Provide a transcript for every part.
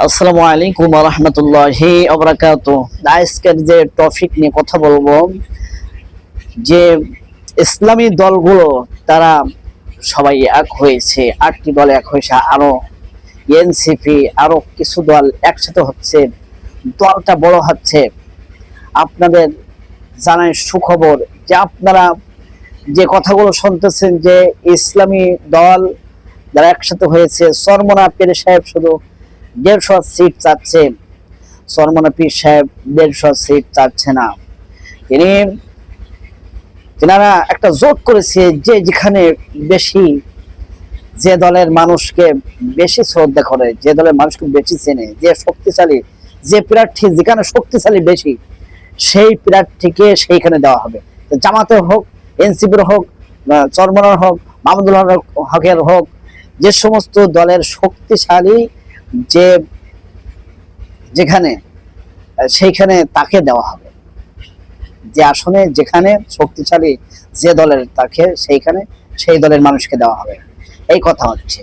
আসসালামু আলাইকুম ওয়া রাহমাতুল্লাহি ওয়া বারাকাতুহু। আজকের যে টপিক নিয়ে কথা বলবো, যে ইসলামী দলগুলো তারা সবাই এক হয়েছে, 8টি দল এক হয়েছে, আরো এনসিপি আরো কিছু দল একসাথে হচ্ছে, দলটা বড় হচ্ছে। আপনাদের জানাই সুখবর যে আপনারা যে কথাগুলো শুনতেছেন যে ইসলামী দল যারা একসাথে হয়েছে, চরমোনা পীর সাহেব শুধু 150 সিট চাচ্ছে। চরমোনা পীর সাহেব 150 সিট চাচ্ছে না, তিনারা একটা জোট করেছে যে যেখানে বেশি, যে দলের মানুষকে বেশি শ্রদ্ধা করে, যে দলের মানুষকে বেশি চেনে, যে শক্তিশালী, যে প্রার্থী যেখানে শক্তিশালী বেশি, সেই প্রার্থীকে সেইখানে দেওয়া হবে। জামাতের হোক, এনসিপির হোক, চরমোনার হোক, মাহমুদুল হকের হোক, যে সমস্ত দলের শক্তিশালী যে যেখানে, সেইখানে তাকে দেওয়া হবে। যে আসনে যেখানে শক্তিশালী যে দলের, তাকে সেইখানে সেই দলের মানুষকে দেওয়া হবে। এই কথা হচ্ছে,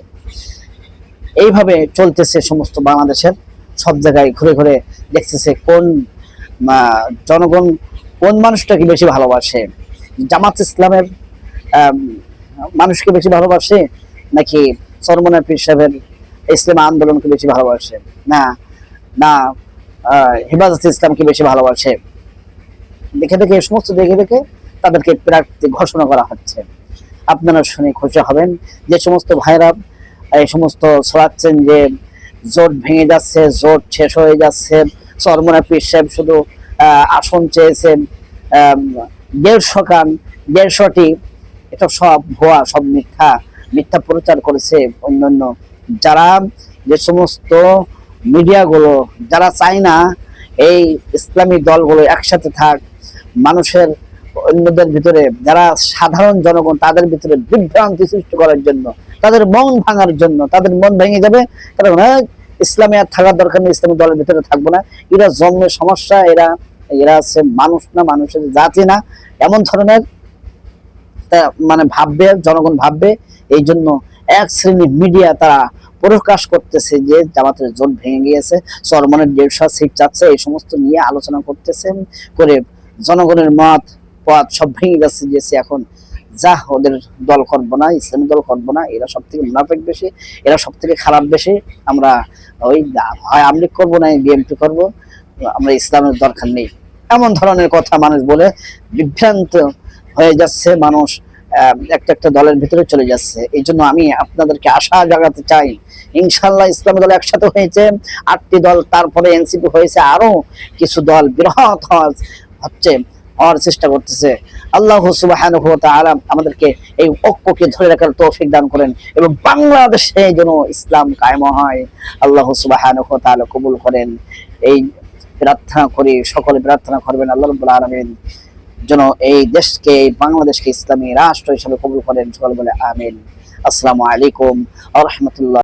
এইভাবে চলতেছে সমস্ত বাংলাদেশের সব জায়গায়। ঘুরে ঘুরে দেখতেছে কোন জনগণ কোন মানুষটাকে বেশি ভালোবাসে, জামাত ইসলামের মানুষকে বেশি ভালোবাসে, নাকি চরমোনা পীর সাহেবের ইসলাম আন্দোলনকে বেশি ভালোবাসে, না না হেফাজতে ইসলামকে বেশি ভালোবাসে। দেখে দেখে এই সমস্ত দেখে দেখে তাদেরকে প্রার্থী ঘোষণা করা হচ্ছে। আপনারা শুনে খুশি হবেন যে সমস্ত ভাইরা এই সমস্ত ছড়াচ্ছেন যে জোট ভেঙে যাচ্ছে, জোট শেষ হয়ে যাচ্ছে, চরমোনা পীর সাহেব শুধু আসন চেয়েছেন 150টি। এটা সব ভুয়া, সব মিথ্যা মিথ্যা প্রচার করেছে অন্যান্য যারা, যে সমস্ত মিডিয়াগুলো যারা চায় না এই ইসলামী দলগুলো একসাথে থাক, মানুষের অন্যদের ভিতরে, যারা সাধারণ জনগণ তাদের ভিতরে বিভ্রান্তি সৃষ্টি করার জন্য, তাদের মন ভাঙার জন্য, তাদের মন ভেঙে যাবে, তারা ইসলামে আর থাকার দরকার নেই, ইসলামী দলের ভিতরে থাকবো না, এরা জন্মের সমস্যা, এরা আছে মানুষ না, মানুষের জাতি না, এমন ধরনের মানে ভাববে, জনগণ ভাববে। এই জন্য এক শ্রেণীর মিডিয়া তারা প্রকাশ করতেছে যে জামাতের জোট ভেঙে গিয়েছে, চরমোনার 150 সিট চাচ্ছে, এই সমস্ত নিয়ে আলোচনা করতেছেন, করে জনগণের মত পথ সব ভেঙে গেছে। যে এখন যা ওদের দল করবো না, ইসলামী দল করবো না, এরা সব থেকে মুনাফিক বেশি, এরা সব থেকে খারাপ বেশি, আমরা ওই হয় আওয়ামী লীগ করবো না বিএনপি করবো, আমরা ইসলামের দরকার নেই, এমন ধরনের কথা মানুষ বলে বিভ্রান্ত হয়ে যাচ্ছে। মানুষ একটা একটা দলের ভিতরে চলে যাচ্ছে। এই জন্য আমি আপনাদেরকে আশা জাগাতে চাই, ইনশাল্লাহ ইসলামী দল একসাথে হয়েছে, 8টি দল, তারপরে এনসিপি হয়েছে, আরো কিছু দল বৃহৎ হচ্ছে, হওয়ার চেষ্টা করতেছে। আল্লাহ সুবহানাহু ওয়া তাআলা আমাদেরকে এই ঐক্যকে ধরে রাখার তৌফিক দান করেন এবং বাংলাদেশে যেন ইসলাম কায়েম হয়, আল্লাহ সুবহানাহু ওয়া তাআলা কবুল করেন। এই প্রার্থনা করি, সকলে প্রার্থনা করবেন আল্লাহ রাব্বুল আলামিন যেন এই দেশকে, বাংলাদেশকে ইসলামী রাষ্ট্র হিসেবে কবুল করেন। সকলে বলে আমিন। আসসালামু আলাইকুম ওয়া রাহমাতুল্লাহ।